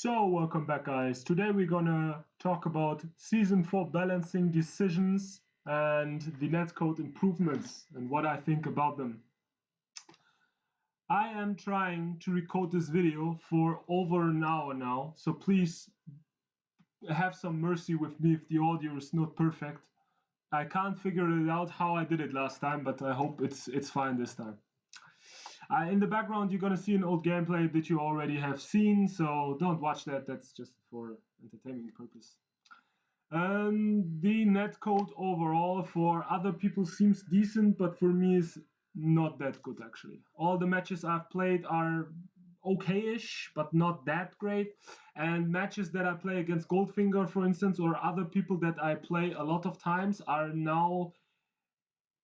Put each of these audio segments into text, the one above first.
So, welcome back, guys. Today we're gonna talk about Season 4 balancing decisions and the netcode improvements and what I think about them. I am trying to record this video for over an hour now, so please have some mercy with me if the audio is not perfect. I can't figure it out how I did it last time, but I hope it's fine this time. In the background, you're gonna see an old gameplay that you already have seen, so don't watch that. That's just for entertainment purpose. The netcode overall for other people seems decent, but for me is not that good actually. All the matches I've played are okay-ish, but not that great. And matches that I play against Goldfinger, for instance, or other people that I play a lot of times are now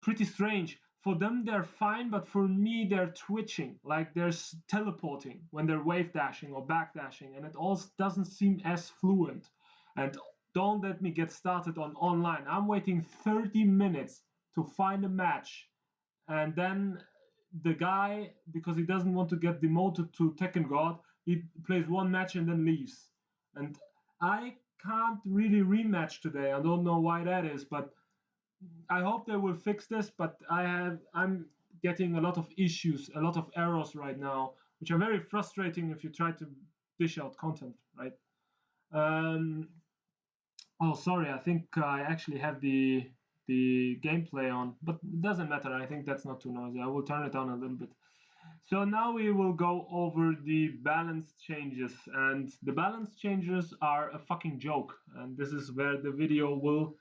pretty strange. For them, they're fine, but for me, they're twitching, like they're teleporting when they're wave dashing or back dashing, and it all doesn't seem as fluent. And don't let me get started on online. I'm waiting 30 minutes to find a match, and then the guy, because he doesn't want to get demoted to Tekken God, he plays one match and then leaves. And I can't really rematch today. I don't know why that is, but I hope they will fix this, but I'm getting a lot of issues, a lot of errors right now, which are very frustrating if you try to dish out content, right? Oh, sorry, I think I actually have the gameplay on, but it doesn't matter. I think that's not too noisy. I will turn it down a little bit. So now we will go over the balance changes, and the balance changes are a fucking joke, and this is where the video will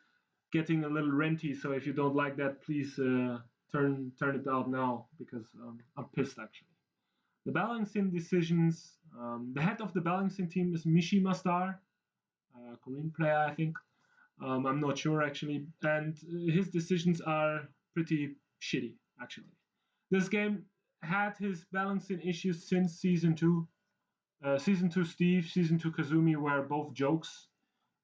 getting a little renty. So if you don't like that, please turn it out now, because I'm pissed actually. The balancing decisions. The head of the balancing team is Mishima Star, a Korean player, I think. I'm not sure actually, and his decisions are pretty shitty actually. This game had his balancing issues since season 2. Season 2 Steve, season 2 Kazumi were both jokes.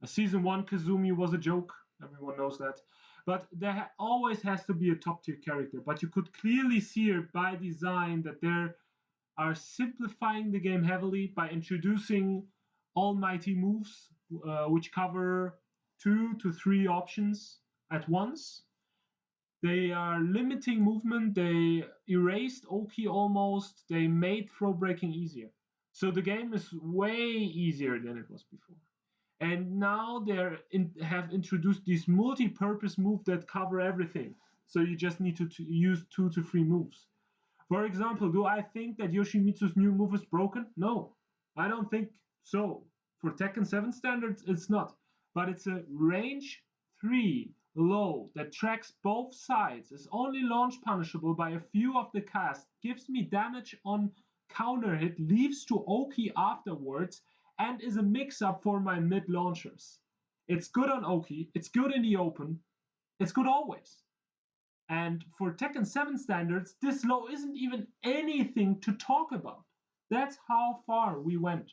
Season 1 Kazumi was a joke. Everyone knows that. But there always has to be a top tier character. But you could clearly see it by design that they are simplifying the game heavily by introducing almighty moves, which cover 2 to 3 options at once. They are limiting movement. They erased Oki almost. They made throw breaking easier. So the game is way easier than it was before. And now they have introduced these multi-purpose moves that cover everything. So you just need to use 2 to 3 moves. For example, do I think that Yoshimitsu's new move is broken? No, I don't think so. For Tekken 7 standards, it's not. But it's a range 3 low that tracks both sides, is only launch punishable by a few of the cast, gives me damage on counter hit, leaves to Oki afterwards, and is a mix-up for my mid launchers. It's good on Oki, it's good in the open, it's good always. And for Tekken 7 standards, this low isn't even anything to talk about. That's how far we went.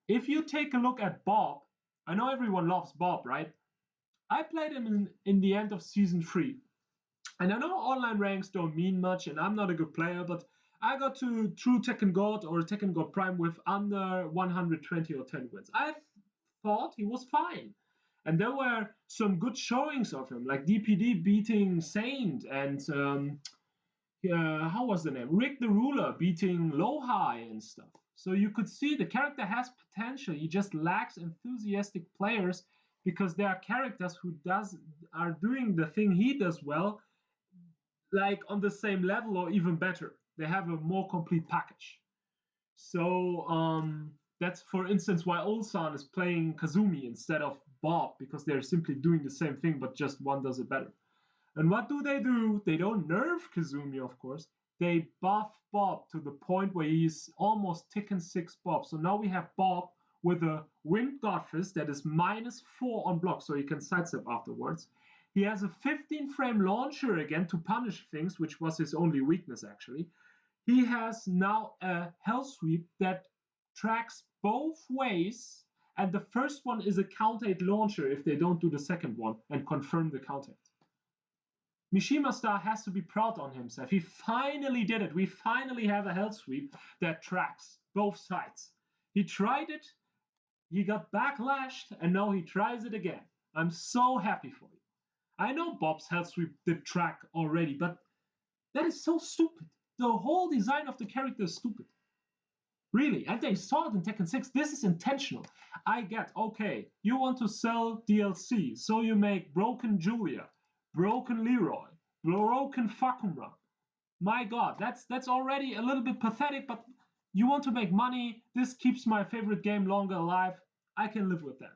If you take a look at Bob, I know everyone loves Bob, right? I played him in the end of season 3. And I know online ranks don't mean much, and I'm not a good player, but I got to True Tekken God or Tekken God Prime with under 120 or 10 wins. I thought he was fine. And there were some good showings of him, like DPD beating Saint and how was the name? Rick the Ruler beating Lowhigh and stuff. So you could see the character has potential. He just lacks enthusiastic players because there are characters who are doing the thing he does well, like on the same level or even better. They have a more complete package. So that's, for instance, why Ulsan is playing Kazumi instead of Bob, because they're simply doing the same thing, but just one does it better. And what do? They don't nerf Kazumi, of course. They buff Bob to the point where he's almost Tekken 6 Bob. So now we have Bob with a Wind God Fist that is -4 on block, so he can sidestep afterwards. He has a 15-frame launcher again to punish things, which was his only weakness, actually. He has now a Hell Sweep that tracks both ways, and the first one is a count 8 launcher if they don't do the second one and confirm the count 8. Mishima Star has to be proud on himself. He finally did it. We finally have a Hell Sweep that tracks both sides. He tried it he got backlashed, and now he tries it again. I'm so happy for you. I know Bob's Hell Sweep did track already, but that is so stupid. The whole design of the character is stupid. Really, and they saw it in Tekken 6. This is intentional. I get, okay, you want to sell DLC, so you make Broken Julia, Broken Leroy, Broken Fakumra. My god, that's already a little bit pathetic, but you want to make money. This keeps my favorite game longer alive. I can live with that.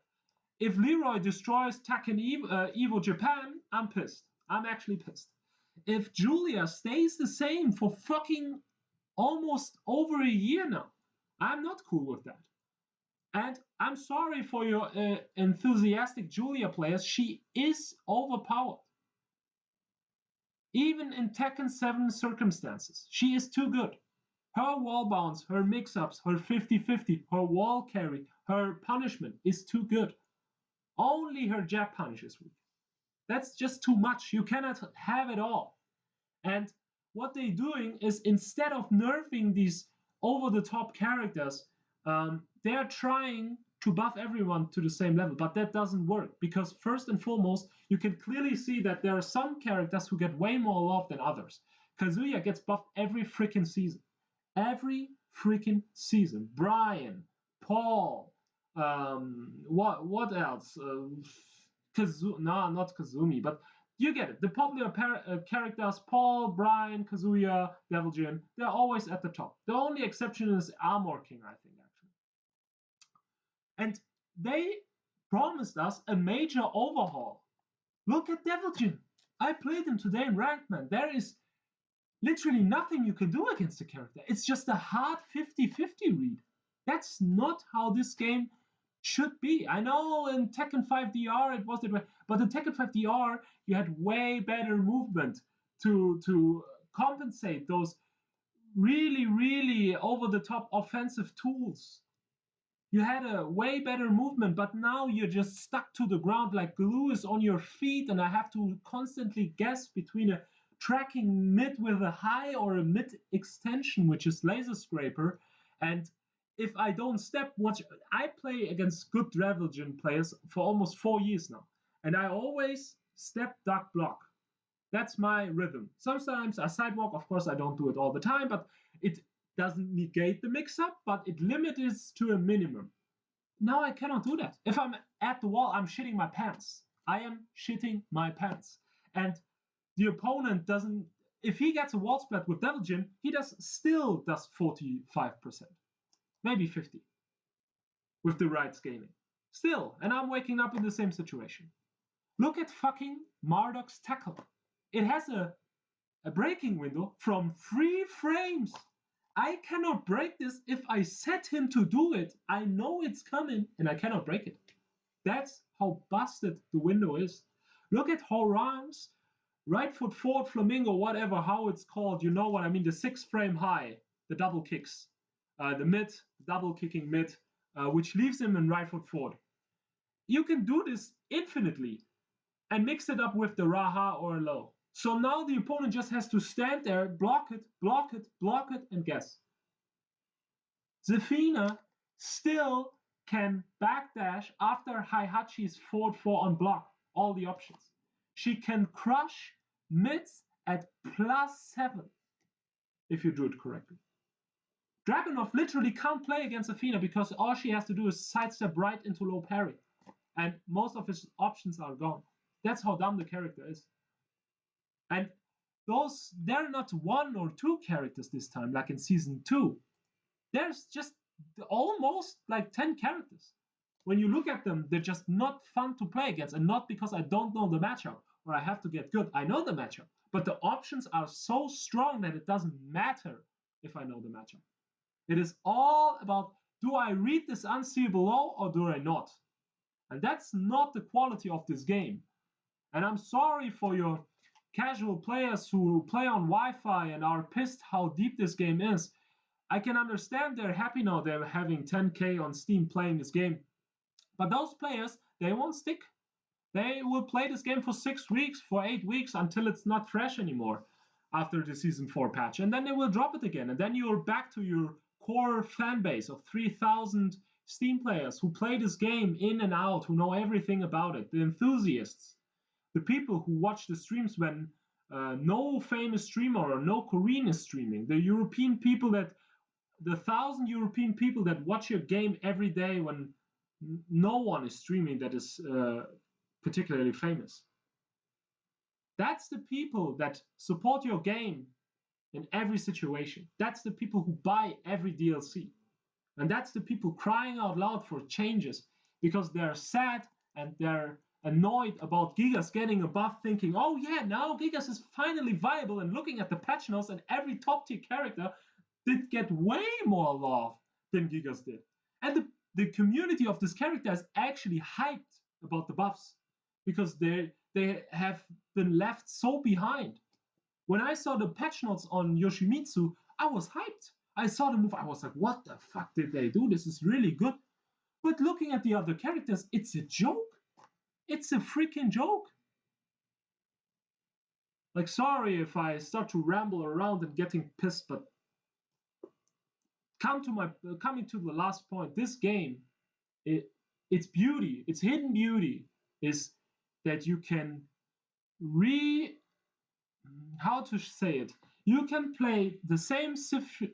If Leroy destroys Tekken Evo Japan, I'm pissed. I'm actually pissed. If Julia stays the same for fucking almost over a year now, I'm not cool with that. And I'm sorry for your enthusiastic Julia players. She is overpowered. Even in Tekken 7 circumstances, she is too good. Her wall bounce, her mix-ups, her 50-50, her wall carry, her punishment is too good. Only her jab punish is weak. That's just too much. You cannot have it all. And what they're doing is, instead of nerfing these over-the-top characters, they're trying to buff everyone to the same level, but that doesn't work, because first and foremost, you can clearly see that there are some characters who get way more love than others. Kazuya gets buffed every freaking season. Every freaking season. Brian, Paul, what else? No, not Kazumi, but you get it. The popular characters, Paul, Brian, Kazuya, Devil Jin, they're always at the top. The only exception is Armor King, I think, actually. And they promised us a major overhaul. Look at Devil Jin. I played him today in Ranked, man. There is literally nothing you can do against the character. It's just a hard 50-50 read. That's not how this game should be. I know in Tekken 5 DR it was the way, but in Tekken 5 DR you had way better movement to compensate those really, really over-the-top offensive tools. You had a way better movement, but now you're just stuck to the ground like glue is on your feet, and I have to constantly guess between a tracking mid with a high or a mid extension, which is Laser Scraper. And if I don't step, I play against good Dravilgen players for almost 4 years now, and I always step, duck, block. That's my rhythm. Sometimes I sidewalk, of course I don't do it all the time, but it doesn't negate the mix-up, but it limits it to a minimum. Now I cannot do that. If I'm at the wall, I'm shitting my pants. I am shitting my pants. And the opponent doesn't, if he gets a wall splat with Devil Jin, he still does 45%, maybe 50, with the right scaling. Still, and I'm waking up in the same situation. Look at fucking Marduk's tackle. It has a breaking window from 3 frames. I cannot break this. If I set him to do it, I know it's coming, and I cannot break it. That's how busted the window is. Look at Horan's right foot forward flamingo, whatever, how it's called. You know what I mean? The 6 frame high, the double kicks, the mid, double kicking mid, which leaves him in right foot forward. You can do this infinitely and mix it up with the Raha or low. So now the opponent just has to stand there, block it, block it, block it, and guess. Zafina still can backdash after Heihachi's forward 4 on block, all the options. She can crush mids at +7 if you do it correctly. Dragunov literally can't play against Zafina because all she has to do is sidestep right into low parry, and most of his options are gone. That's how dumb the character is. And they're not 1 or 2 characters this time, like in season 2. There's just almost like 10 characters. When you look at them, they're just not fun to play against, and not because I don't know the matchup or I have to get good. I know the matchup, but the options are so strong that it doesn't matter if I know the matchup. It is all about, do I read this unseeable law or do I not? And that's not the quality of this game. And I'm sorry for your casual players who play on Wi-Fi and are pissed how deep this game is. I can understand they're happy now they're having 10K on Steam playing this game. But those players, they won't stick. They will play this game for 6 weeks, for 8 weeks, until it's not fresh anymore after the Season 4 patch. And then they will drop it again. And then you're back to your core fan base of 3,000 Steam players who play this game in and out, who know everything about it, the enthusiasts, the people who watch the streams when no famous streamer or no Korean is streaming, the European people that, the 1,000 European people that watch your game every day when no one is streaming that is particularly famous. That's the people that support your game in every situation. That's the people who buy every DLC. And that's the people crying out loud for changes because they're sad and they're annoyed about Gigas getting a buff, thinking, oh yeah, now Gigas is finally viable, and looking at the patch notes, and every top tier character did get way more love than Gigas did. And the community of this character is actually hyped about the buffs because they have been left so behind. When I saw the patch notes on Yoshimitsu, I was hyped. I saw the move, I was like, what the fuck did they do? This is really good. But looking at the other characters, it's a joke. It's a freaking joke. Like, sorry if I start to ramble around and getting pissed, but coming to the last point, this game, its beauty, its hidden beauty is that you can how to say it? You can play the same situation,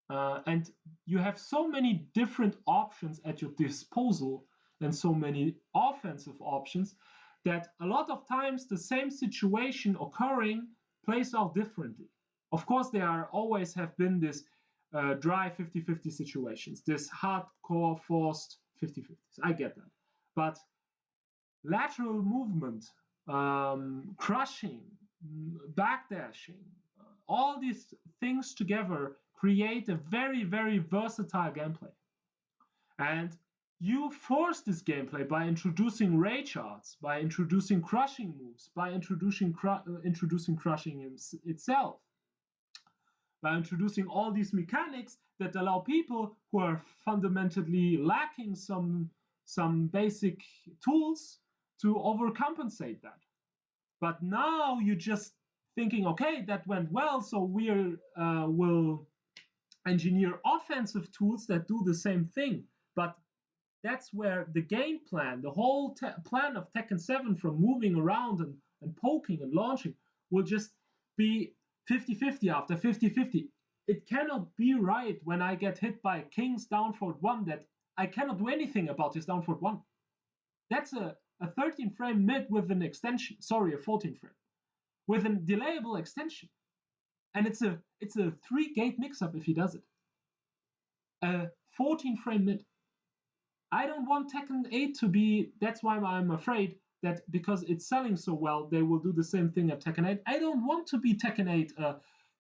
and you have so many different options at your disposal and so many offensive options that a lot of times the same situation occurring plays out differently. Of course, there always have been this dry 50-50 situations, this hardcore forced 50-50s. I get that. But lateral movement, crushing, backdashing, all these things together create a very, very versatile gameplay. And you force this gameplay by introducing ray charts, by introducing crushing moves, by introducing crushing itself, by introducing all these mechanics that allow people who are fundamentally lacking some basic tools to overcompensate that. But now you're just thinking, okay, that went well, so we will engineer offensive tools that do the same thing. But that's where the game plan, the whole plan of Tekken 7, from moving around and poking and launching, will just be 50-50 after 50-50. It cannot be right when I get hit by King's down forward 1 that I cannot do anything about his down forward 1. That's a 13 frame mid with an extension. Sorry, a 14 frame with a delayable extension. And it's a 3-gate mix-up if he does it. A 14 frame mid. I don't want Tekken 8 to be, that's why I'm afraid that because it's selling so well, they will do the same thing at Tekken 8. I don't want to be Tekken 8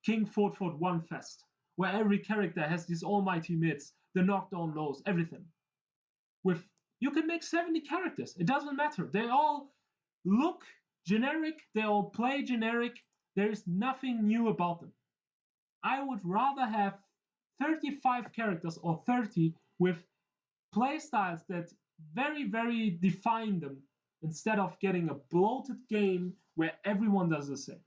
King forward 1 fest, where every character has these almighty mids, the knockdown lows, everything. You can make 70 characters. It doesn't matter. They all look generic. They all play generic. There is nothing new about them. I would rather have 35 characters or 30 with playstyles that very, very define them instead of getting a bloated game where everyone does the same.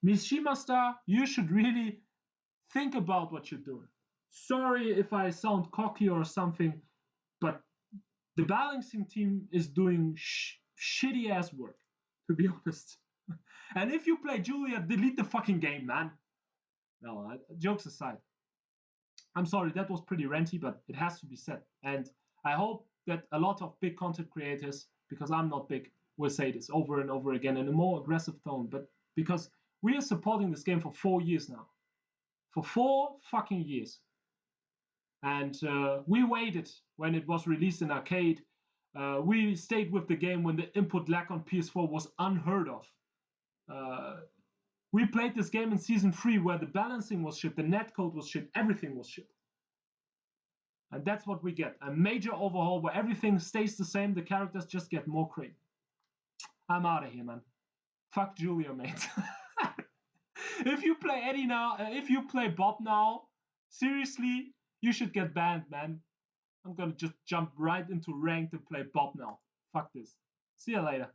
Mishima Star, you should really think about what you're doing. Sorry if I sound cocky or something, but the balancing team is doing shitty ass work, to be honest. And if you play Julia, delete the fucking game, man. No, jokes aside. I'm sorry, that was pretty ranty, but it has to be said. And I hope that a lot of big content creators, because I'm not big, will say this over and over again in a more aggressive tone. But because we are supporting this game for 4 years now. For 4 fucking years. And we waited when it was released in arcade. We stayed with the game when the input lag on PS4 was unheard of. We played this game in Season 3 where the balancing was shit, the netcode was shit, everything was shit. And that's what we get. A major overhaul where everything stays the same, the characters just get more crazy. I'm out of here, man. Fuck Julia, mate. If you play Eddie now, if you play Bob now, seriously, you should get banned, man. I'm gonna just jump right into ranked and play Bob now. Fuck this. See you later.